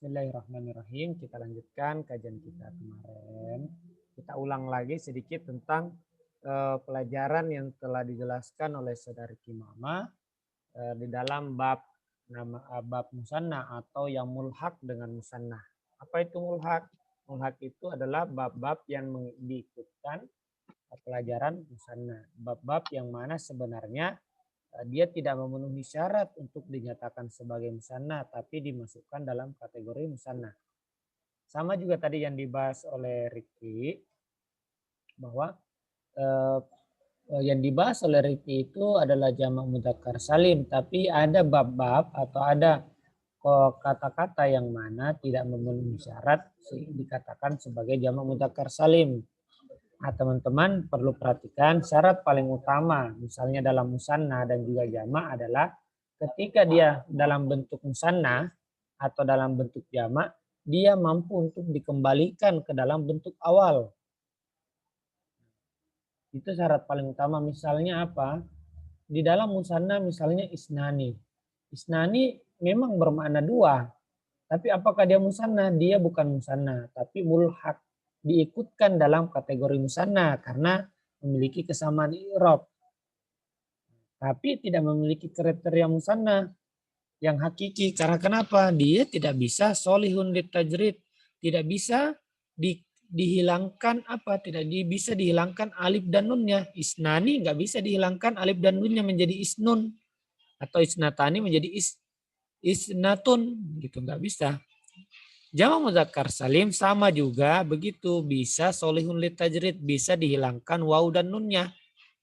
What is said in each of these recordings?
Bismillahirrahmanirrahim. Kita lanjutkan kajian kita kemarin. Kita ulang lagi sedikit tentang pelajaran yang telah dijelaskan oleh Saudari Kimama di dalam bab musanna atau yang mulhak dengan musanna. Apa itu mulhak? Mulhak itu adalah bab-bab yang diikutkan pelajaran musanna. Bab-bab yang mana sebenarnya dia tidak memenuhi syarat untuk dinyatakan sebagai musanna, tapi dimasukkan dalam kategori musanna. Sama juga tadi yang dibahas oleh Ricky, bahwa yang dibahas oleh Ricky itu adalah jamak mudzakkar salim, tapi ada bab-bab atau ada kata-kata yang mana tidak memenuhi syarat dikatakan sebagai jamak mudzakkar salim. Nah, teman-teman perlu perhatikan syarat paling utama misalnya dalam musanna dan juga jamak adalah ketika dia dalam bentuk musanna atau dalam bentuk jamak, dia mampu untuk dikembalikan ke dalam bentuk awal. Itu syarat paling utama. Misalnya apa? Di dalam musanna misalnya isnani. Isnani memang bermakna dua. Tapi apakah dia musanna? Dia bukan musanna, tapi mulhaq. Diikutkan dalam kategori musanna karena memiliki kesamaan i'rab. Tapi tidak memiliki kriteria musanna yang hakiki. Karena kenapa? Dia tidak bisa solihun litajrid. Tidak bisa dihilangkan apa? Tidak bisa dihilangkan alif dan nunnya. Isnani nggak bisa dihilangkan alif dan nunnya menjadi isnun. Atau isnatani menjadi isnatun. Gitu nggak bisa. Jamak mudzakkar salim sama juga begitu, bisa solihun litajrid, bisa dihilangkan waw dan nunnya.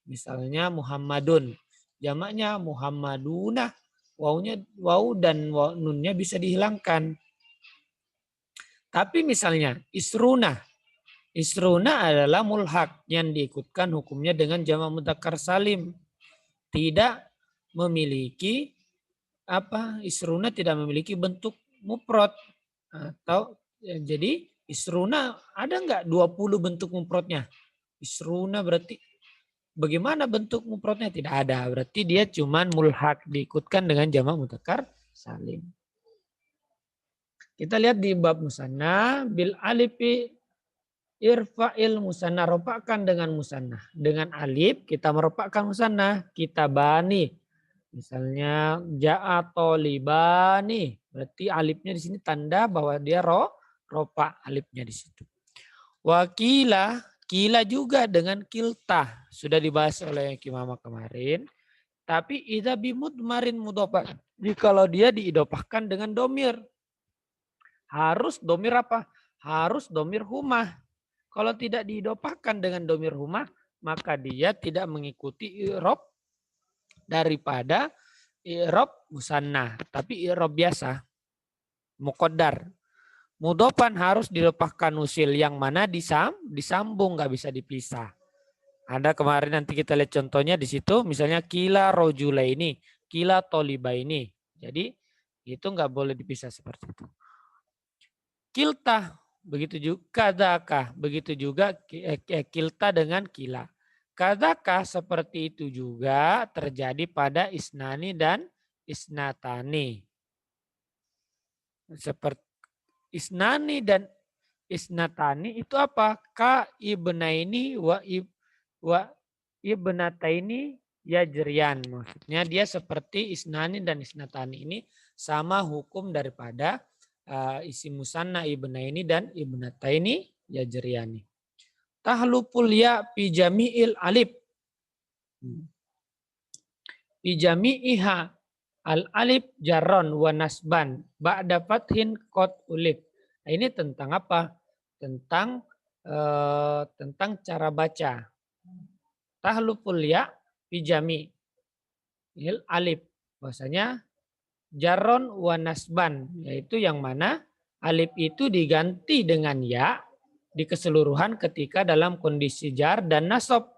Misalnya Muhammadun, jamaknya Muhammaduna, waw dan nunnya bisa dihilangkan. Tapi misalnya isruna adalah mulhaq yang diikutkan hukumnya dengan jamak mudzakkar salim. Tidak memiliki isruna tidak memiliki bentuk mufrad. Atau jadi isruna ada nggak 20 bentuk mufradnya? Isruna berarti bagaimana bentuk mufradnya? Tidak ada. Berarti dia cuman mulhaq diikutkan dengan jamak mudzakkar salim. Kita lihat di bab musanna bil alifi irfa'il musanna, ropakan dengan musanna. Dengan alif kita meropakkan musanna, kita bani. Misalnya ja'a tolibani, berarti alifnya di sini tanda bahwa dia ropa alifnya di situ. Wakila, kila juga dengan kilta, sudah dibahas oleh Kimama kemarin. Tapi idza bimudmarin mudhofah, kalau dia diidopahkan dengan domir. Harus domir apa? Harus domir humah. Kalau tidak diidopahkan dengan domir humah, maka dia tidak mengikuti i'rab daripada i'rab musanna, tapi i'rab biasa muqaddar. Mudhofan harus dilepaskan usil yang mana disambung, nggak bisa dipisah. Ada kemarin nanti kita lihat contohnya di situ, misalnya kila rojula ini, kila toliba ini. Jadi itu nggak boleh dipisah seperti itu. Kilta begitu juga, kadakah begitu juga kilta dengan kila. Kadakah seperti itu juga terjadi pada isnani dan isnatani. Seperti isnani dan isnatani itu apa? Ka ibnaini wa ibnataini yajriyan. Maksudnya dia seperti isnani dan isnatani ini sama hukum daripada isim musanna ibnaini dan ibnataini yajriyani. Tahlupul ya fi jami'il alif. Fi jami'iha al alif jarron wa nasban ba'da fathin qad ulif. Nah, ini tentang apa? Tentang cara baca. Tahlupul ya fi jami'il alif. Bahwasanya jarron wa nasban, yaitu yang mana alif itu diganti dengan ya di keseluruhan ketika dalam kondisi jar dan nasab.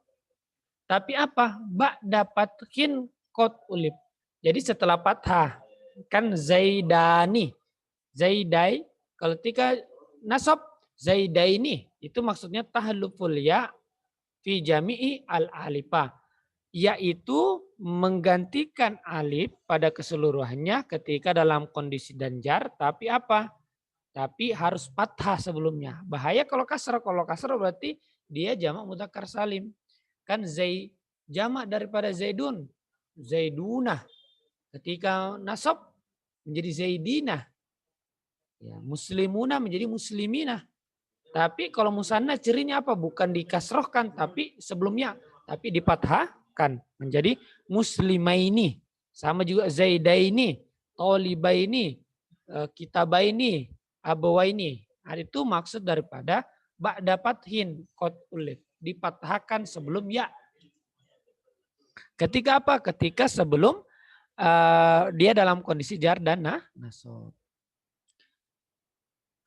Tapi apa? Ba'da fathin qad ulif. Jadi setelah fathah kan zaidani, zaidai, kalau ketika nasab zaidaini itu maksudnya tahluful ya fi jami'i al alifah, yaitu menggantikan alif pada keseluruhannya ketika dalam kondisi dan jar, tapi apa? Tapi harus fathah sebelumnya. Bahaya kalau kasrah. Kalau kasrah berarti dia jamak mudzakkar salim. Kan jamak daripada zaidun. Zaidunah. Ketika nasab menjadi zaidinah. Ya, muslimuna menjadi musliminah. Tapi kalau musanna cirinya apa? Bukan dikasrohkan tapi sebelumnya. Tapi dipathahkan menjadi muslimaini. Sama juga zaidaini, tolibaini, kitabaini, abawaini. Itu maksud daripada ba'da fathin qad ulif. Dipathahkan sebelum ya. Ketika apa? Ketika sebelum dia dalam kondisi jar dan nasab.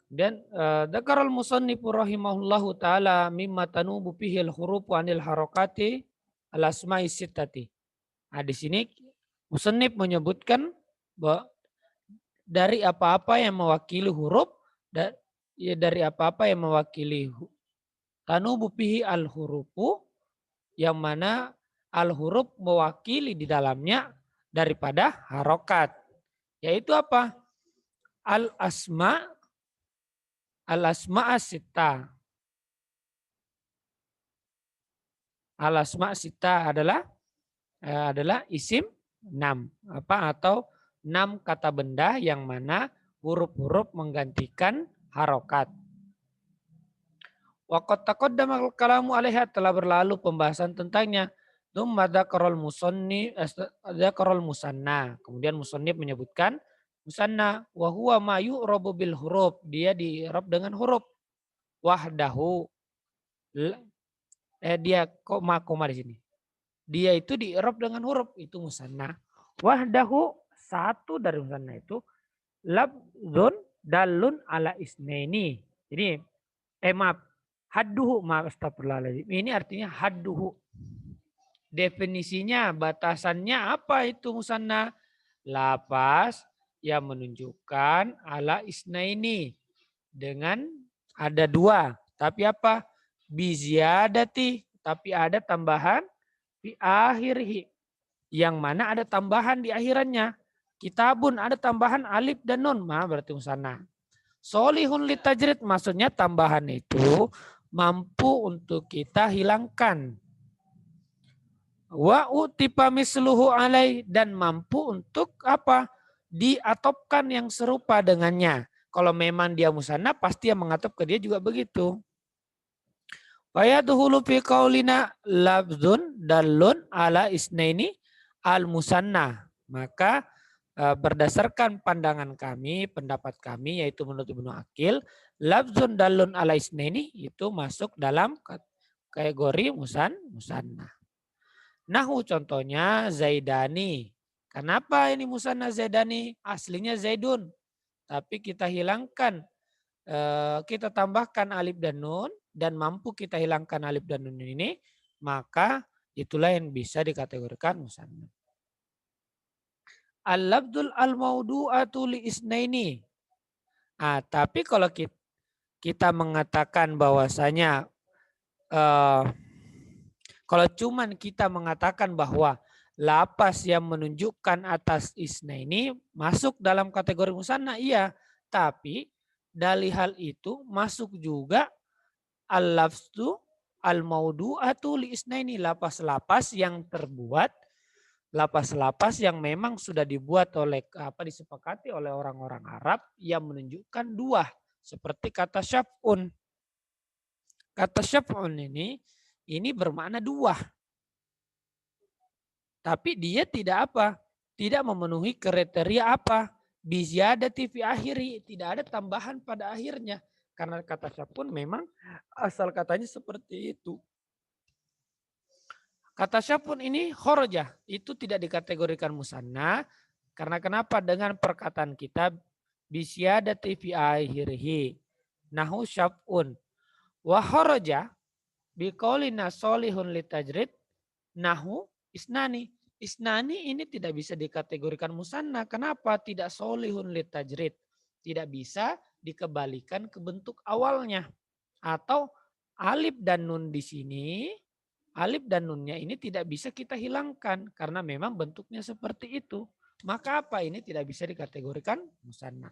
Dan dzakarul musannifu rahimahullahu taala mimma tanubu fihi al-huruf anil harakati al-asma'i sittati. Nah, di sini musannif menyebutkan bahwa dari apa-apa yang mewakili huruf dari apa-apa yang mewakili tanubu fihi al-hurufu yang mana al-huruf mewakili di dalamnya daripada harokat. Yaitu apa? Al-asma' Al-asma' as-sittah. Al-asma' as-sittah adalah isim 6 atau 6 kata benda yang mana huruf-huruf menggantikan harokat. Waqad taqaddama al-kalamu 'alaiha, telah berlalu pembahasan tentangnya. Tsumma dzakarul musanna. Kemudian musannif menyebutkan musanna wa huwa ma yu'rabu bil huruf. Dia di-i'rab dengan huruf. Wahdahu. Dia koma di sini. Dia itu di-i'rab dengan huruf, itu musanna. Wahdahu, satu dari musanna itu labzun dalun ala isnaini. Jadi maaf, hadduhu, maaf astagfirullahaladzim. Ini artinya hadduhu. Definisinya, batasannya apa itu musanna? Lapas yang menunjukkan ala isnaini. Dengan ada dua. Tapi apa? Biziyadati. Tapi ada tambahan di akhirhi. Yang mana ada tambahan di akhirannya. Kitabun ada tambahan alif dan nun. Berarti musanna. Solihun litajrid, maksudnya tambahan itu mampu untuk kita hilangkan. Wa utipa misluhu alai, dan mampu untuk apa? Diatopkan yang serupa dengannya. Kalau memang dia musanna, pasti yang mengatop ke dia juga begitu. Fayaduhulu fi qaulina labzun dalun ala isnaini al musanna. Maka berdasarkan pandangan kami, pendapat kami, yaitu menurut Ibnu Aqil, labzun dalun ala isnaini itu masuk dalam kategori musanna. Nahu contohnya zaidani. Kenapa ini musanna zaidani? Aslinya zaidun. Tapi kita hilangkan, kita tambahkan alif dan nun, dan mampu kita hilangkan alif dan nun ini, maka itulah yang bisa dikategorikan musanna. Al-labdul al-maudu'atu li isnaini. Tapi kalau kita mengatakan bahwasanya kalau cuman kita mengatakan bahwa lapas yang menunjukkan atas isnaini masuk dalam kategori musanna, iya. Tapi dari hal itu masuk juga al-lafzu al-maudu'atu li isnaini, lapas-lapas yang terbuat, lapas-lapas yang memang sudah dibuat oleh disepakati oleh orang-orang Arab yang menunjukkan dua, seperti kata syaf'un. Kata syaf'un ini bermakna dua. Tapi dia tidak tidak memenuhi kriteria biziyadati fi akhiri, tidak ada tambahan pada akhirnya. Karena kata syaf'un memang asal katanya seperti itu. Kata syaf'un ini khoroja, itu tidak dikategorikan musanna. Karena kenapa? Dengan perkataan kita bisyadati fi akhirih. Nahu syaf'un. Wa khoroja biqaulina solihun litajrid. Nahu isnani. Isnani ini tidak bisa dikategorikan musanna. Kenapa? Tidak solihun litajrid. Tidak bisa dikembalikan ke bentuk awalnya. Atau alif dan nun di sini, alif dan nunnya ini tidak bisa kita hilangkan karena memang bentuknya seperti itu. Maka apa? Ini tidak bisa dikategorikan musanna.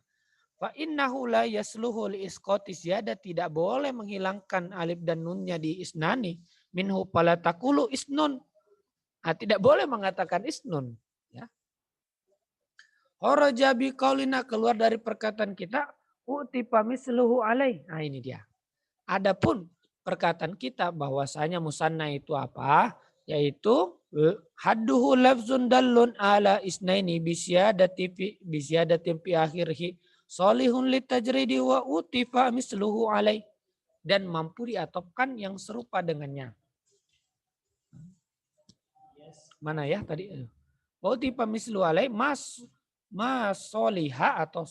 Fa innahu la yasluhu li isqati ziyadah, tidak boleh menghilangkan alif dan nunnya di isnani. Minhu pala takulu isnun. Tidak boleh mengatakan isnun. Ya. Kharaja bi qaulina, keluar dari perkataan kita, utipa misluhu alaih. Nah ini dia. Adapun perkataan kita bahwasanya musanna itu apa? Yaitu hadduhu lafzun dallun ala isnaini bisyadatin fi akhirih solihun litajridi wa utifa misluhu alaih, dan mampu diatopkan yang serupa dengannya. Mana ya tadi? Wa utifa misluhu alaih mas soliha atau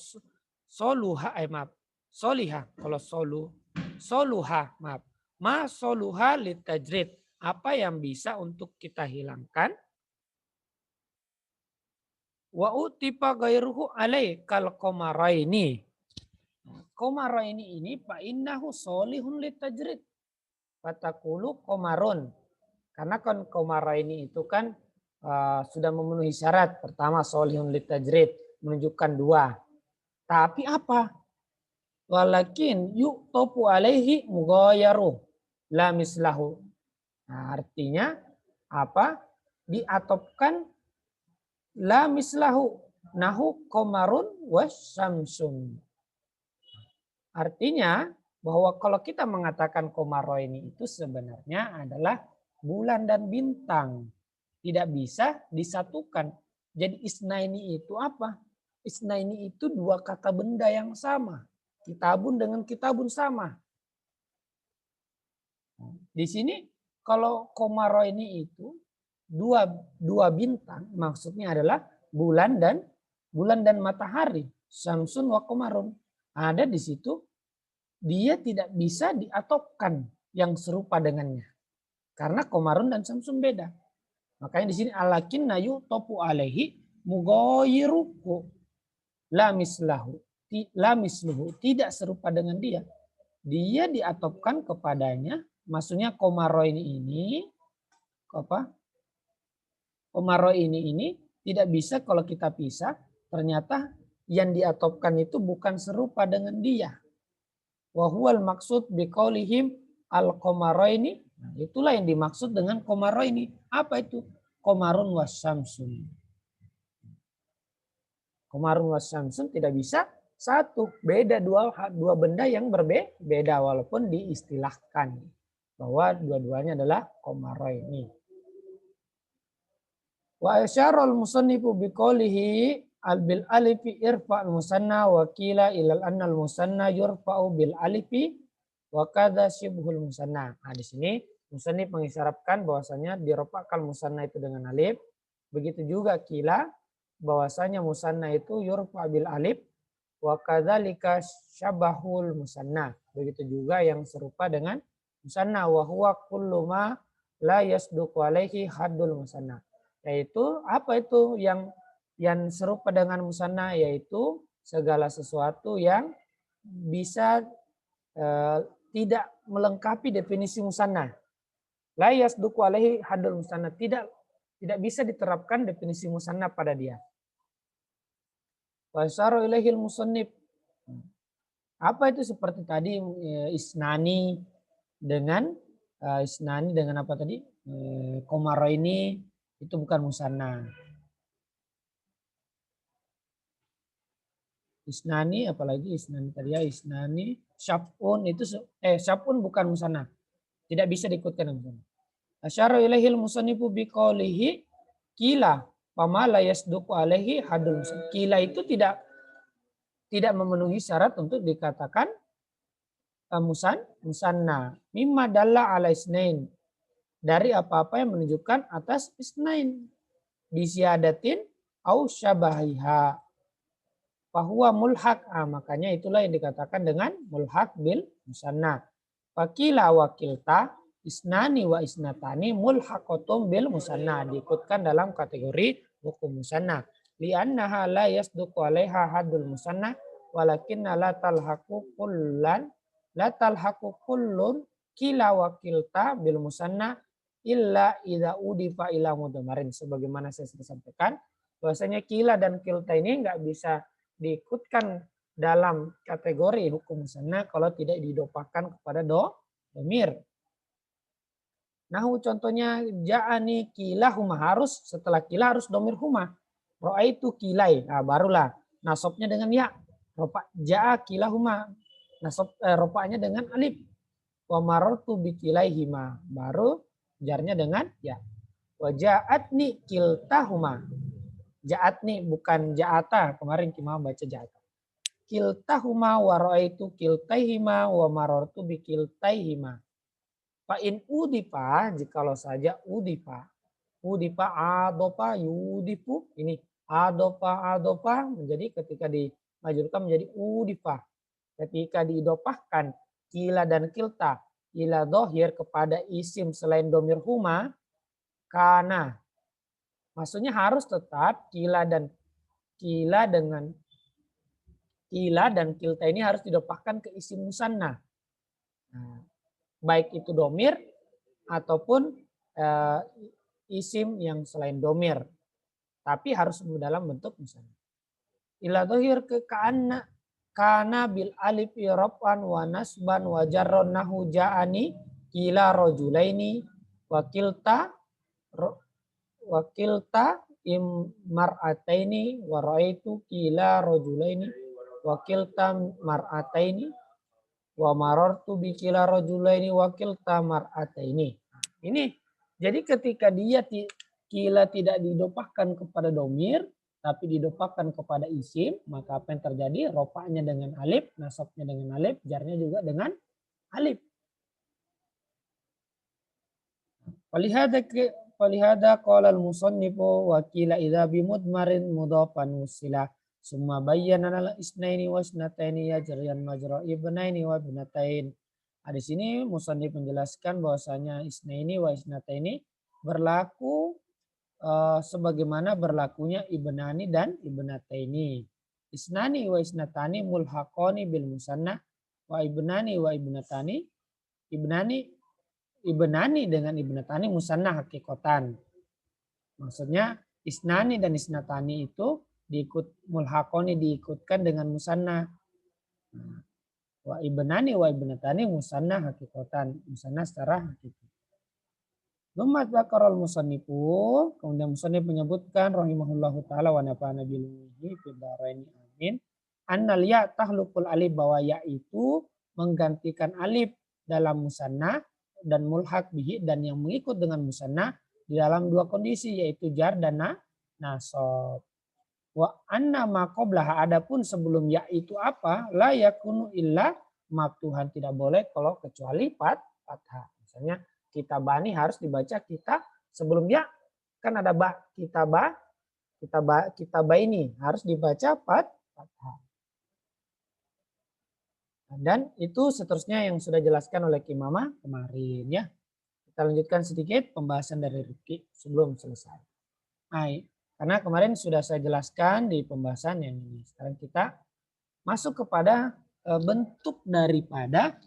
soluha, maaf. Soliha, kalau soluha, maaf. Ma soluha litajrid. Apa yang bisa untuk kita hilangkan? Wa utifa gairuhu alaih kal qamaraini. Qamaraini ini fa innahu solihun litajrid. Fatakulu qamarun. Karena kan qamaraini itu kan sudah memenuhi syarat. Pertama solihun litajrid, menunjukkan dua. Tapi apa? Walakin yu'topu alaihi mughayaru la mislahu. Nah, artinya apa? Diatopkan la mislahu nahu qamarun wasyamsun. Artinya bahwa kalau kita mengatakan qamaro ini itu sebenarnya adalah bulan dan bintang. Tidak bisa disatukan. Jadi isnaini itu apa? Isnaini itu dua kata benda yang sama. Kitabun dengan kitabun sama. Di sini kalau qamaro ini itu dua bintang, maksudnya adalah bulan dan matahari. Syamsun wa qamarun. Ada di situ, dia tidak bisa diatopkan yang serupa dengannya. Karena qamarun dan syamsun beda. Makanya di sini alakin nayu topu alaihi mugoyiruku la misluhu, tidak serupa dengan dia. Dia diatopkan kepadanya, maksudnya qamaro ini apa? Qamaro ini tidak bisa kalau kita pisah, ternyata yang diatopkan itu bukan serupa dengan dia. Wa huwal maksud biqaulihim al-qamaraini. Nah, itulah yang dimaksud dengan qamaro ini. Apa itu? Qamarun wasyamsun. Qamarun wasyamsun tidak bisa satu. Beda dua benda yang berbeda walaupun diistilahkan bahwa dua-duanya adalah qamaro ini. Wa asyarul musannifu biqaulihi bil alifi irfa al musanna wa qila ilal anna al musanna yurfa'u bil alifi wa kadza syibhul musanna. Nah, di sini musannif mengisyaratkan bahwasanya dirofakal musanna itu dengan alif. Begitu juga qila bahwasanya musanna itu yurfa bil alif wa kadzalika syabahul musanna. Begitu juga yang serupa dengan musanna wa huwa kullu ma la yasduqu alaihi haddul musanna. Yaitu apa itu yang serupa dengan musanna, yaitu segala sesuatu yang bisa tidak melengkapi definisi musanna. La yasduqu alaihi haddul musanna, tidak bisa diterapkan definisi musanna pada dia. Wa syara ilaihil musannif. Apa itu seperti tadi isnani dengan apa tadi? Qamaro ini itu bukan musanna. Isnani, apalagi isnani tadi ya, isnani, syaf'un itu syaf'un bukan musanna. Tidak bisa diikutkan dengan musanna. Asyara ilaihil musannifu biqaulihi qila fama la yasduqu alaihi hadul musanna. Qila itu tidak memenuhi syarat untuk dikatakan musanna. Mimma dalla ala isnain. Dari apa-apa yang menunjukkan atas isnain. Bisyadatin au syabahiha. Fahuwa mulhaq. Makanya itulah yang dikatakan dengan mulhaq bil musanna. Fakila wakilta isnani wa isnatani mulhaqatum bil musanna. Diikutkan dalam kategori hukum musanna. Li'annaha la yasduqu alaiha haddul musanna. Walakinna la talhaqu kullun kila wakilta bil musanna illa idza udifa ila mudhamarin. Sebagaimana saya sudah sampaikan, bahwasanya kila dan kilta ini enggak bisa diikutkan dalam kategori hukum musanna kalau tidak didopahkan kepada domir. Nahu contohnya ja'ani kilahuma, harus setelah kila harus domir huma. Ro'aitu kilai, nah, barulah nasabnya dengan ya. Ropa ja'a kilahuma, ropanya dengan alif. Wa marartu bi kilaihima, baru jarnya dengan ya. Wa ja'atni kiltahuma. Ja'atni bukan ja'ata, kemarin Kimah baca ja'ata. Kiltahuma wa ro'aitu kiltaihima wa marartu bi kiltaihima. Fa in udipa, jikalau saja udipa adopa yudipu, ini adopa menjadi ketika dimajurkan menjadi udipa. Ketika diidopahkan kila dan kilta, ila dohir kepada isim selain domir huma, karena maksudnya harus tetap kila dan kilta ini harus didopahkan ke isim musanna. Nah, baik itu domir ataupun isim yang selain domir, tapi harus dalam bentuk musanna. Ila dohir ke kana bil alif irafan wa nasban wa jarron nahu ja'ani kila rojulaini wakilta mar'ataini wa ra'aitu kila rojulaini wakilta mar'ataini wa marartu bi kila rajulaini wa kilta mar'ataini. Ini jadi ketika dia kila tidak didopahkan kepada domir tapi didopahkan kepada isim, maka apa yang terjadi? Rofa'nya dengan alif, nasabnya dengan alif, jarnya juga dengan alif. Walihada qala al-musannifu wa qila idza bi mudmarin mudhafan wusila summa bayyana al isnaini wa isnataini yajriyan majra ibnaini wa ibnatain. Di sini musannif menjelaskan bahwasanya isnaini wa isnataini berlaku sebagaimana berlakunya ibnani dan ibnataini. Isnani wa isnatani mulhaqani bil musanna wa ibnani wa ibnatani. Ibnani dengan ibnatani musanna hakikatan. Maksudnya isnani dan isnatani itu mulhaqani diikutkan dengan musanna. Wa ibnani wa ibnatani musanna hakikatan. Musanna secara hakiki. Tsumma dzakara al-musannifu, kemudian musannif menyebutkan rahimahullahu taala wa nafa'ana bihi fid dharain amin. Annal ya tahlukul alif, bahwa ya itu menggantikan alif dalam musanna dan mulhaq bihi dan yang mengikut dengan musanna di dalam dua kondisi, yaitu jar dan nasab. Wa anna ma qablaha, adapun sebelum ya itu apa? La yakunu illa maftuhan, tidak boleh kalau kecuali fathah. Misalnya kitabani harus dibaca kita sebelum ya, kan ada ba, kitaba ini harus dibaca fathah. Dan itu seterusnya yang sudah dijelaskan oleh Kimama kemarin ya. Kita lanjutkan sedikit pembahasan dari Rifki sebelum selesai. Nah, karena kemarin sudah saya jelaskan di pembahasan yang ini. Sekarang kita masuk kepada bentuk daripada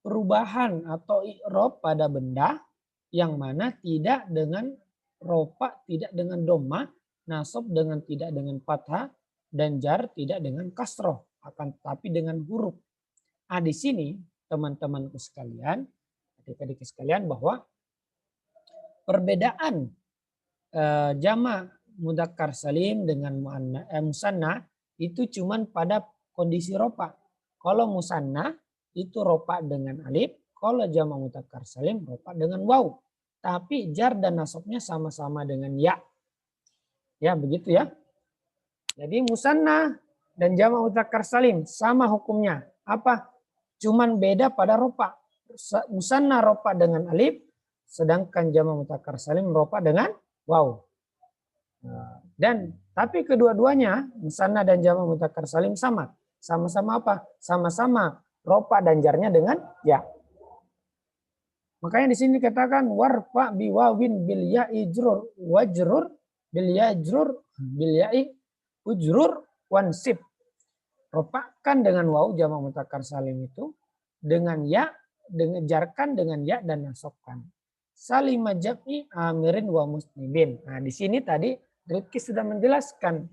perubahan atau i'rab pada benda yang mana tidak dengan rofa, tidak dengan doma, nasab tidak dengan fathah, dan jar tidak dengan kasroh, akan tetapi dengan huruf. Di sini teman-temanku sekalian, adik-adik sekalian, bahwa perbedaan jama' mudzakkar salim dengan musanna itu cuman pada kondisi rofa. Kalau musanna itu rofa dengan alif, kalau jama' mudzakkar salim rofa dengan waw. Tapi jar dan nasabnya sama-sama dengan ya. Ya, begitu ya. Jadi musanna dan jama' mudzakkar salim sama hukumnya. Apa? Cuman beda pada rofa. Musanna rofa dengan alif, sedangkan jama' mudzakkar salim rofa dengan waw. Dan tapi kedua-duanya musanna dan jama' mudzakkar salim sama. Sama-sama apa? Sama-sama rofa dan jarnya dengan ya. Makanya di sini dikatakan warfa biwawin bil ya'i jrur wajrur bil yajrur bil ya'i ujrur wansib. Rofakan dengan waw jama' mudzakkar salim itu dengan ya, dengan jarkan dengan ya dan nasabkan. Salimah jam'i amirin wa musnibin. Nah, di sini tadi Rifki sudah menjelaskan.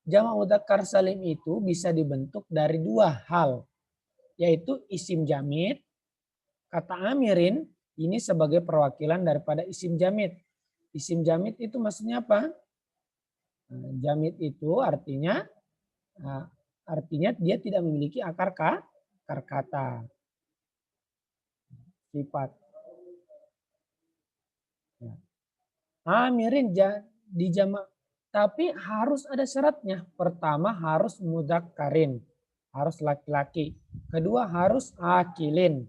Jamak mudzakkar salim itu bisa dibentuk dari dua hal. Yaitu isim jamid. Kata amirin ini sebagai perwakilan daripada isim jamid. Isim jamid itu maksudnya apa? Jamid itu artinya dia tidak memiliki akar kata. Sifat. Ya. Amirin di jamak, tapi harus ada syaratnya. Pertama harus mudzakkarin, harus laki-laki. Kedua harus akilin.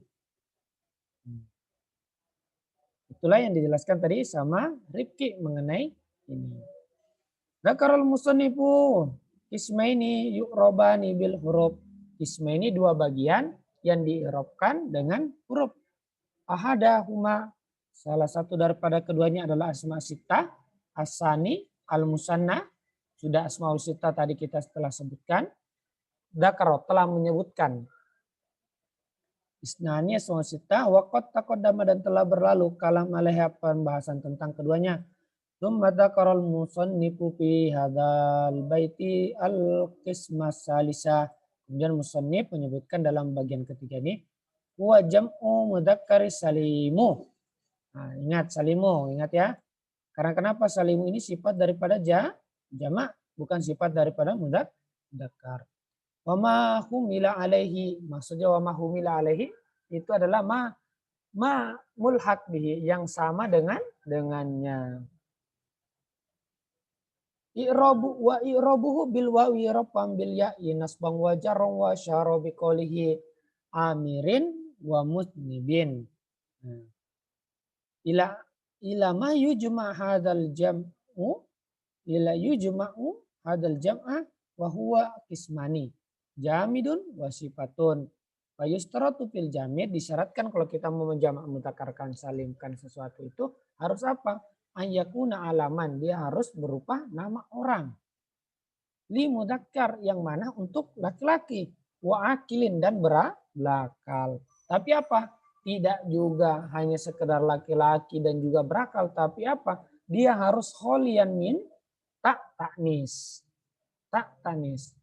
Itulah yang dijelaskan tadi sama Rifki mengenai ini. Dzakarul musannifu ismaini yu'robani bil huruf. Ismaini dua bagian yang diirobkan dengan huruf. Ahadahuma, salah satu daripada keduanya adalah asma sittah, asani, al-musanna. Sudah asmaul sittah tadi kita setelah sebutkan. Dzakara telah menyebutkan. Isnani asmaul sittah waqad taqaddama dan telah berlalu kalam alaiha pembahasan tentang keduanya. Tsumma dzakarul musannifu fi hadzal baiti al-qisma salisa. Kemudian musannif menyebutkan dalam bagian ketiga ini huwa jam'u mudzakkar salimu. Nah, ingat salimu, ingat ya. Karena kenapa salimu ini sifat daripada jamak, bukan sifat daripada mudzakkar. Wa ma humila alaihi, maksudnya wa ma humila alaihi itu adalah ma mulhaq bihi, yang sama dengannya. I'robuhu bil wawi rabbam bil ya'i nasbang wa jarrong wa syara bi qolihi amirin wa mutnibin. Ila ma yujma hadzal jam'u ila yujma'u hadzal jam'a wa huwa qismani jamidun wa sifatun. Fa yustaratu fil jamid, disyaratkan kalau kita mau menjamak mudzakkarkan salimkan sesuatu itu harus apa? Ayyakuna alaman, dia harus berupa nama orang. Li mudzakkar yang mana untuk laki-laki, wa akilin dan berakal. Tapi apa? Tidak juga hanya sekedar laki-laki dan juga berakal, tapi apa? Dia harus kholian min ta'nis. Ta'nis.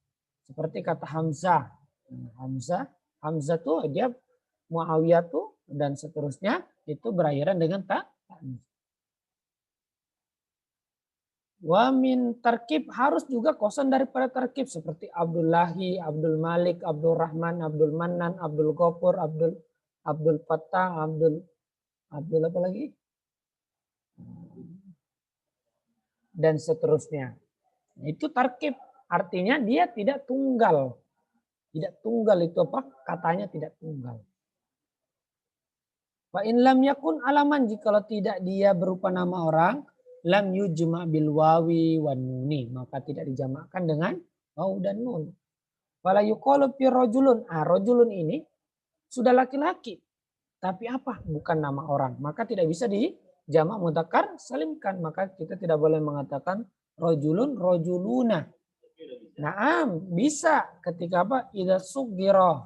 Seperti kata Hamzah. Hamzah tuh dia Muawiyah tuh dan seterusnya itu berakhiran dengan ta'nis. Wa min tarkib, harus juga kosan daripada tarkib seperti Abdullahi, Abdul Malik, Abdul Rahman, Abdul Manan, Abdul Ghafur, Abdul Fattah, Abdul apa lagi? Dan seterusnya. Itu tarkib, artinya dia tidak tunggal. Tidak tunggal itu apa? Katanya tidak tunggal. Fa in lam yakun alaman, jikalau tidak dia berupa nama orang, lam yujma bil wawi wan nuni, maka tidak dijamakkan dengan waw dan nun. Fala yuqalu fi rajulun. Rajulun ini sudah laki-laki. Tapi apa? Bukan nama orang. Maka tidak bisa dijamak mudzakkar salimkan. Maka kita tidak boleh mengatakan rajulun, rajuluna. Naam, bisa ketika apa? Idza sugira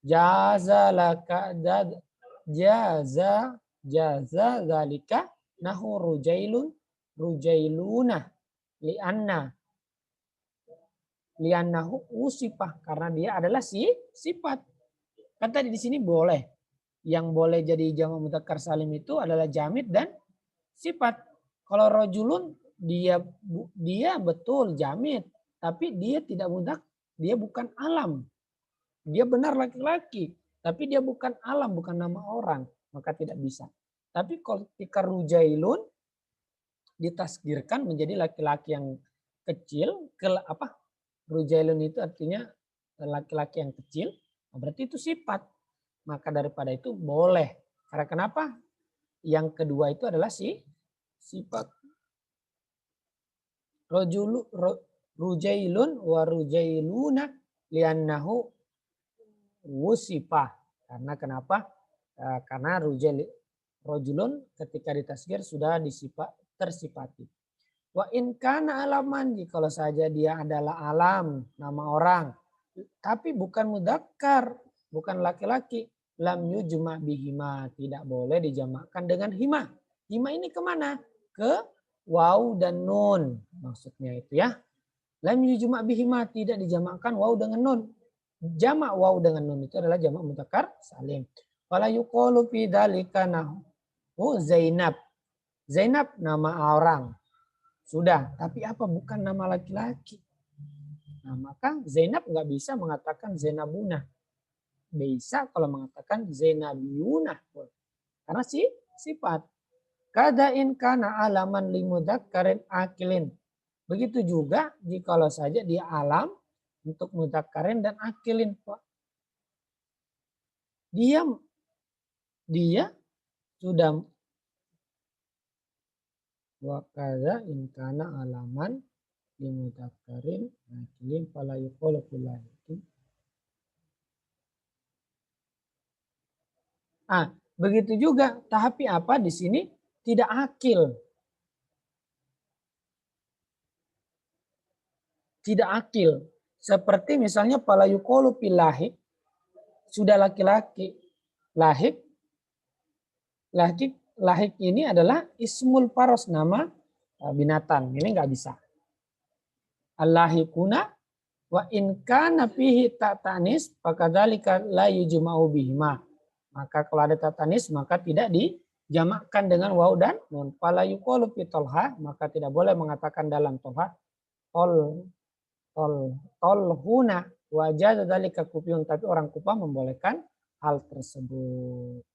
jaza laka jaza zalika nahu rujailuna liannahu usifah, karena dia adalah sifat. Kan tadi di sini boleh. Yang boleh jadi jamak mudzakkar salim itu adalah jamid dan sifat. Kalau rajulun dia betul jamid, tapi dia tidak dia bukan alam. Dia benar laki-laki, tapi dia bukan alam, bukan nama orang, maka tidak bisa. Tapi ketika rujailun ditasgirkan menjadi laki-laki yang kecil, rujailun itu artinya laki-laki yang kecil, berarti itu sifat. Maka daripada itu boleh. Karena kenapa? Yang kedua itu adalah sifat. Rujailun wa rujailuna liannahu wusifah. Karena kenapa? Karena rojulun ketika ditasgir sudah tersifati. Wa in kana alaman, jikalau saja dia adalah alam, nama orang, tapi bukan mudzakkar, bukan laki-laki, lam yujma bihima, tidak boleh dijamakkan dengan hima. Hima ini kemana? Ke waw dan nun. Maksudnya itu ya. Lam yujma' bihima, tidak dijamakkan waw dengan nun. Jamak waw dengan nun itu adalah jamak mudzakkar salim. Wala yuqalu fi dzalika nahu Zainab. Zainab nama orang. Sudah, tapi apa bukan nama laki-laki. Nah, maka Zainab nggak bisa mengatakan Zainabuna. Bisa kalau mengatakan Zainabiyuna. Karena sifat. Kadain kana alaman limudzakkarin akilin. Begitu juga jikalau saja dia alam untuk mudzakkarin dan akilin. Dia sudah wakada in kana alaman limudzakkarin akilin fala yuqalu fillahi. Begitu juga, tapi apa di sini tidak akil. Tidak akil. Seperti misalnya fala yuqalu fillahi, sudah laki-laki. Lahik ini adalah ismul faros, nama binatang. Ini nggak bisa. Allahikuna wa in kana fihi ta'tanis fakadzalika la yujma'u bihima. Maka kalau ada ta'tanis maka tidak dijamakkan dengan waw dan nun. Fala yuqalu fi tolha, maka tidak boleh mengatakan dalam tolha tolhuna wajah dzalika kufiyun, tapi orang Kufah membolehkan hal tersebut.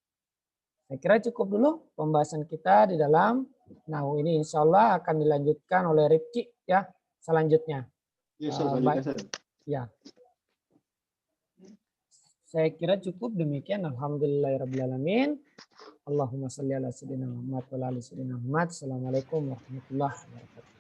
Saya kira cukup dulu pembahasan kita di dalam nahu ini. Insya Allah akan dilanjutkan oleh Rifki ya selanjutnya. Ya. Saya kira cukup demikian. Alhamdulillahirrahmanirrahim. Allahumma salli ala sayyidina Muhammad wa ala ali sayyidina Muhammad. Assalamualaikum warahmatullahi wabarakatuh.